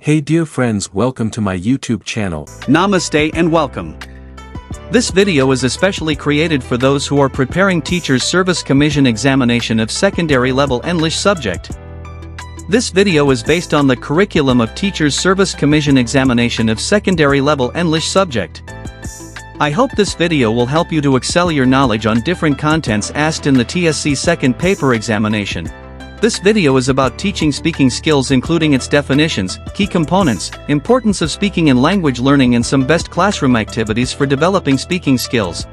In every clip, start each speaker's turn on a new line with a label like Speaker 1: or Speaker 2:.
Speaker 1: Hey dear friends, welcome to my YouTube channel.
Speaker 2: Namaste and welcome. This video is especially created for those who are preparing Teachers Service Commission examination of secondary level English subject. This video is based on the curriculum of Teachers Service Commission examination of secondary level English subject. I hope this video will help you to excel your knowledge on different contents asked in the TSC second paper examination. This video is about teaching speaking skills, including its definitions, key components, importance of speaking and language learning, and some best classroom activities for developing speaking skills.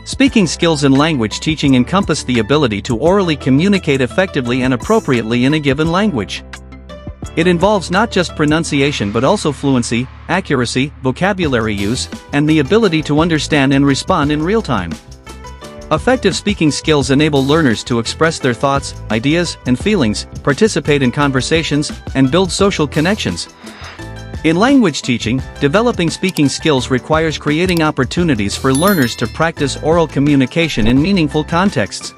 Speaker 2: Speaking skills in language teaching encompass the ability to orally communicate effectively and appropriately in a given language. It involves not just pronunciation but also fluency, accuracy, vocabulary use, and the ability to understand and respond in real time. Effective speaking skills enable learners to express their thoughts, ideas, and feelings, participate in conversations, and build social connections. In language teaching, developing speaking skills requires creating opportunities for learners to practice oral communication in meaningful contexts.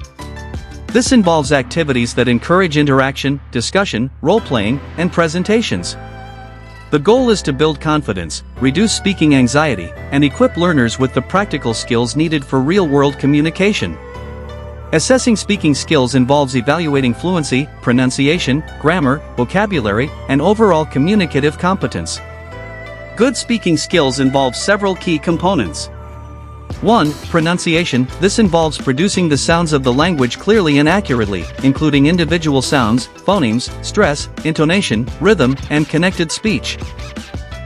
Speaker 2: This involves activities that encourage interaction, discussion, role-playing, and presentations. The goal is to build confidence, reduce speaking anxiety, and equip learners with the practical skills needed for real-world communication. Assessing speaking skills involves evaluating fluency, pronunciation, grammar, vocabulary, and overall communicative competence. Good speaking skills involve several key components. 1. Pronunciation. This involves producing the sounds of the language clearly and accurately, including individual sounds, phonemes, stress, intonation, rhythm, and connected speech.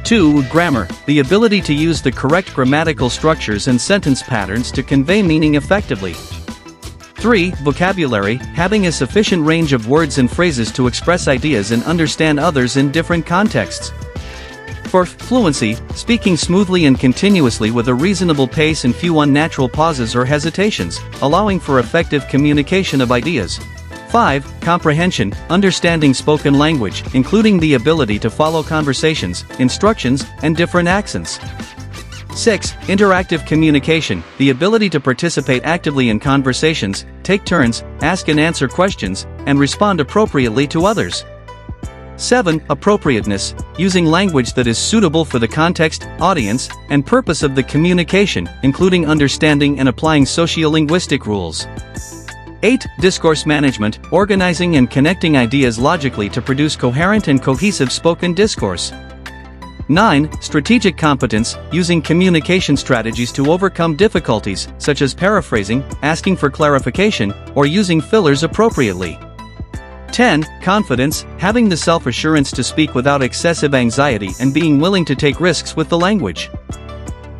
Speaker 2: 2. Grammar. The ability to use the correct grammatical structures and sentence patterns to convey meaning effectively. 3. Vocabulary. Having a sufficient range of words and phrases to express ideas and understand others in different contexts. 4. Fluency. Speaking smoothly and continuously with a reasonable pace and few unnatural pauses or hesitations, allowing for effective communication of ideas. 5. Comprehension. Understanding spoken language, including the ability to follow conversations, instructions, and different accents. 6. Interactive communication. The ability to participate actively in conversations, take turns, ask and answer questions, and respond appropriately to others. 7. Appropriateness. Using language that is suitable for the context, audience, and purpose of the communication, including understanding and applying sociolinguistic rules. 8. Discourse management. Organizing and connecting ideas logically to produce coherent and cohesive spoken discourse. 9. Strategic competence. Using communication strategies to overcome difficulties, such as paraphrasing, asking for clarification, or using fillers appropriately. 10. Confidence. Having the self-assurance to speak without excessive anxiety and being willing to take risks with the language.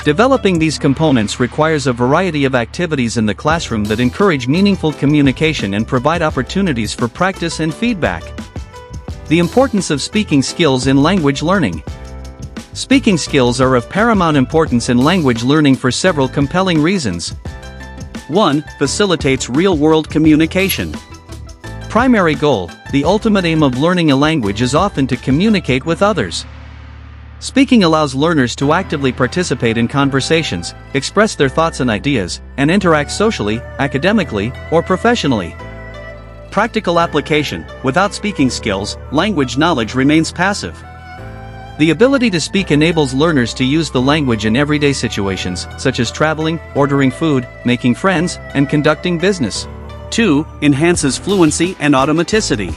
Speaker 2: Developing these components requires a variety of activities in the classroom that encourage meaningful communication and provide opportunities for practice and feedback. The importance of speaking skills in language learning. Speaking skills are of paramount importance in language learning for several compelling reasons. 1. Facilitates real-world communication. Primary goal. The ultimate aim of learning a language is often to communicate with others. Speaking allows learners to actively participate in conversations, express their thoughts and ideas, and interact socially, academically, or professionally. Practical application. Without speaking skills, language knowledge remains passive. The ability to speak enables learners to use the language in everyday situations, such as traveling, ordering food, making friends, and conducting business. 2. Enhances fluency and automaticity.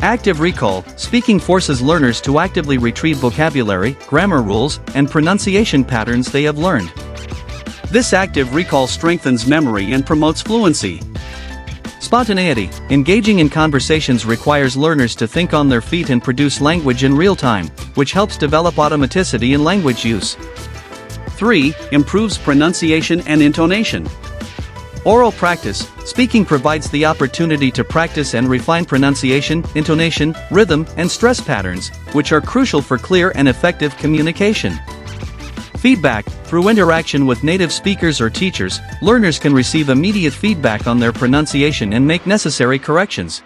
Speaker 2: Active recall. Speaking forces learners to actively retrieve vocabulary, grammar rules, and pronunciation patterns they have learned. This active recall strengthens memory and promotes fluency. Spontaneity. Engaging in conversations requires learners to think on their feet and produce language in real time, which helps develop automaticity in language use. 3. Improves pronunciation and intonation. Oral practice. Speaking provides the opportunity to practice and refine pronunciation, intonation, rhythm, and stress patterns, which are crucial for clear and effective communication. Feedback. Through interaction with native speakers or teachers, learners can receive immediate feedback on their pronunciation and make necessary corrections.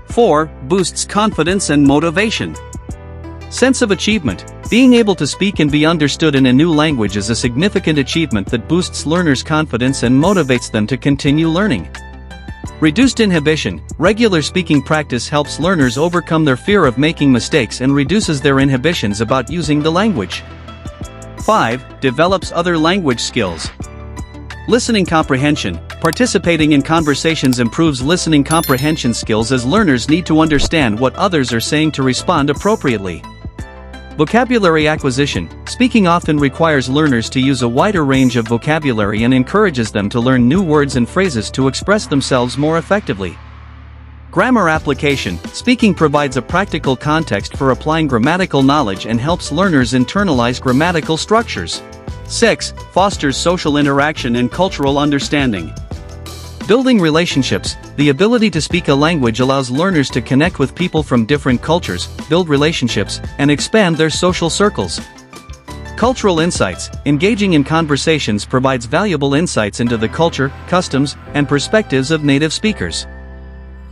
Speaker 2: 4. Boosts confidence and motivation. Sense of achievement. Being able to speak and be understood in a new language is a significant achievement that boosts learners' confidence and motivates them to continue learning. Reduced inhibition. Regular speaking practice helps learners overcome their fear of making mistakes and reduces their inhibitions about using the language. 5. Develops other language skills. Listening comprehension. Participating in conversations improves listening comprehension skills as learners need to understand what others are saying to respond appropriately. Vocabulary acquisition. Speaking often requires learners to use a wider range of vocabulary and encourages them to learn new words and phrases to express themselves more effectively. Grammar application. Speaking provides a practical context for applying grammatical knowledge and helps learners internalize grammatical structures. 6. Fosters social interaction and cultural understanding. Building relationships. The ability to speak a language allows learners to connect with people from different cultures, build relationships, and expand their social circles. Cultural insights. Engaging in conversations provides valuable insights into the culture, customs, and perspectives of native speakers.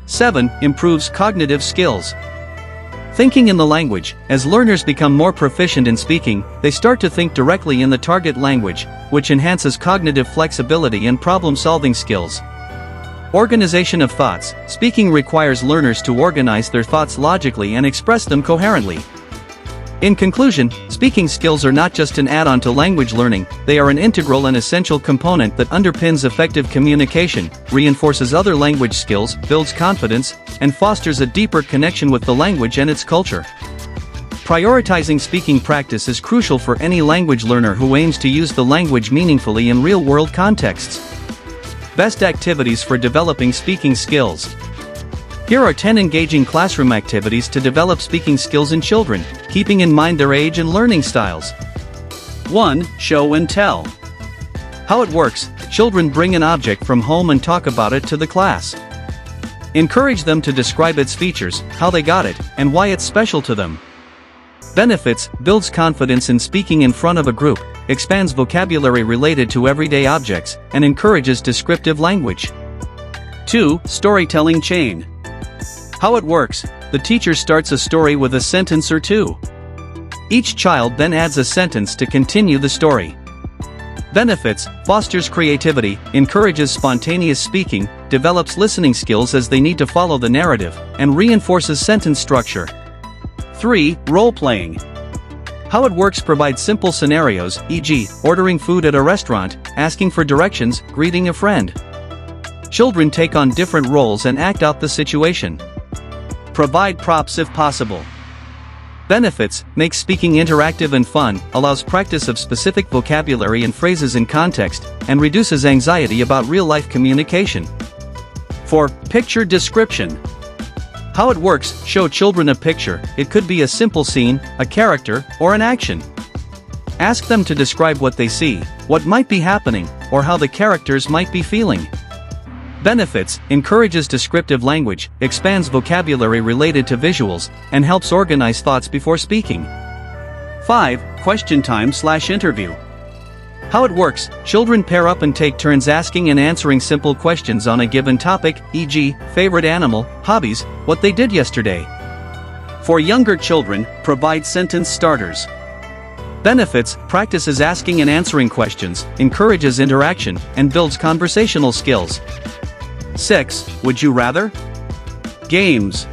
Speaker 2: 7. Improves cognitive skills. Thinking in the language. As learners become more proficient in speaking, they start to think directly in the target language, which enhances cognitive flexibility and problem-solving skills. Organization of thoughts. Speaking requires learners to organize their thoughts logically and express them coherently. In conclusion, speaking skills are not just an add-on to language learning, they are an integral and essential component that underpins effective communication, reinforces other language skills, builds confidence, and fosters a deeper connection with the language and its culture. Prioritizing speaking practice is crucial for any language learner who aims to use the language meaningfully in real-world contexts. Best activities for developing speaking skills. Here are 10 engaging classroom activities to develop speaking skills in children, keeping in mind their age and learning styles. 1. Show and tell. How it works. Children bring an object from home and talk about it to the class. Encourage them to describe its features, how they got it, and why it's special to them. Benefits. Builds confidence in speaking in front of a group, expands vocabulary related to everyday objects, and encourages descriptive language. 2. Storytelling chain. How it works. The teacher starts a story with a sentence or two. Each child then adds a sentence to continue the story. Benefits. Fosters creativity, encourages spontaneous speaking, develops listening skills as they need to follow the narrative, and reinforces sentence structure. 3. Role-playing. How it works provides simple scenarios, e.g., ordering food at a restaurant, asking for directions, greeting a friend. Children take on different roles and act out the situation. Provide props if possible. Benefits. Makes speaking interactive and fun, allows practice of specific vocabulary and phrases in context, and reduces anxiety about real-life communication. 4. Picture description. How it works. Show children a picture. It could be a simple scene, a character, or an action. Ask them to describe what they see, what might be happening, or how the characters might be feeling. Benefits. Encourages descriptive language, expands vocabulary related to visuals, and helps organize thoughts before speaking. 5. Question time/interview. How it works. Children pair up and take turns asking and answering simple questions on a given topic, e.g., favorite animal, hobbies, what they did yesterday. For younger children, provide sentence starters. Benefits. Practices asking and answering questions, encourages interaction, and builds conversational skills. 6. Would you rather? Games.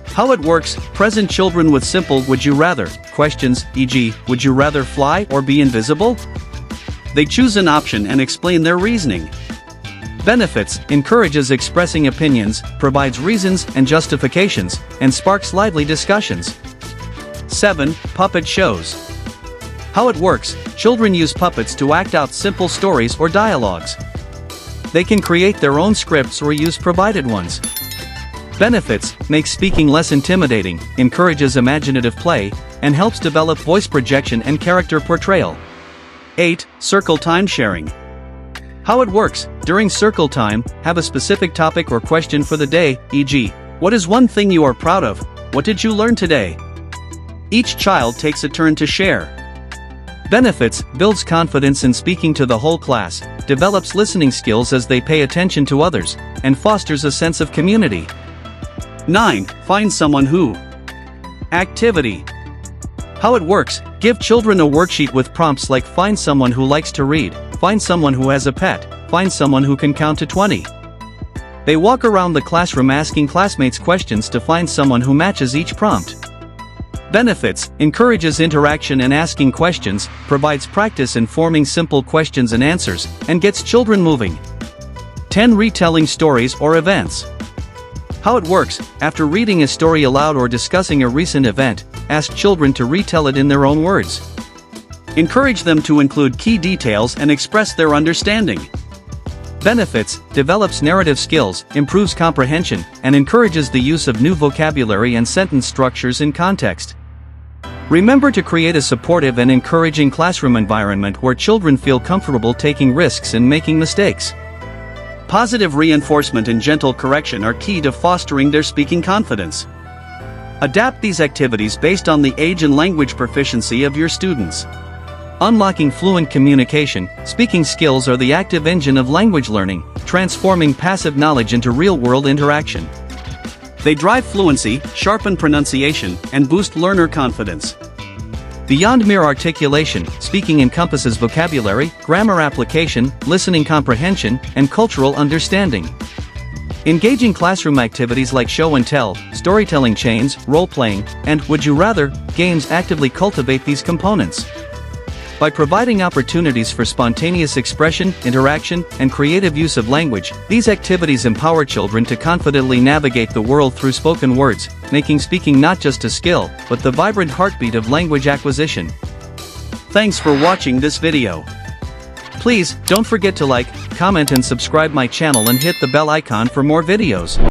Speaker 2: How it works. Present children with simple would you rather questions, e.g., would you rather fly or be invisible? They choose an option and explain their reasoning. Benefits. Encourages expressing opinions, provides reasons and justifications, and sparks lively discussions. 7. Puppet shows. How it works. Children use puppets to act out simple stories or dialogues. They can create their own scripts or use provided ones. Benefits. Makes speaking less intimidating, encourages imaginative play, and helps develop voice projection and character portrayal. 8. Circle time sharing. How it works. During circle time, have a specific topic or question for the day, e.g., what is one thing you are proud of? What did you learn today? Each child takes a turn to share. Benefits. Builds confidence in speaking to the whole class, develops listening skills as they pay attention to others, and fosters a sense of community. 9. Find someone who. Activity. How it works. Give children a worksheet with prompts like find someone who likes to read, find someone who has a pet, find someone who can count to 20. They walk around the classroom asking classmates questions to find someone who matches each prompt. Benefits: encourages interaction and asking questions, provides practice in forming simple questions and answers, and gets children moving. 10. Retelling stories or events. How it works: after reading a story aloud or discussing a recent event, ask children to retell it in their own words. Encourage them to include key details and express their understanding. Benefits: develops narrative skills, improves comprehension, and encourages the use of new vocabulary and sentence structures in context. Remember to create a supportive and encouraging classroom environment where children feel comfortable taking risks and making mistakes. Positive reinforcement and gentle correction are key to fostering their speaking confidence. Adapt these activities based on the age and language proficiency of your students. Unlocking fluent communication, speaking skills are the active engine of language learning, transforming passive knowledge into real-world interaction. They drive fluency, sharpen pronunciation, and boost learner confidence. Beyond mere articulation, speaking encompasses vocabulary, grammar application, listening comprehension, and cultural understanding. Engaging classroom activities like show and tell, storytelling chains, role-playing, and would you rather games actively cultivate these components. By providing opportunities for spontaneous expression, interaction, and creative use of language, these activities empower children to confidently navigate the world through spoken words, making speaking not just a skill, but the vibrant heartbeat of language acquisition. Thanks for watching this video. Please, don't forget to like, comment and subscribe my channel and hit the bell icon for more videos.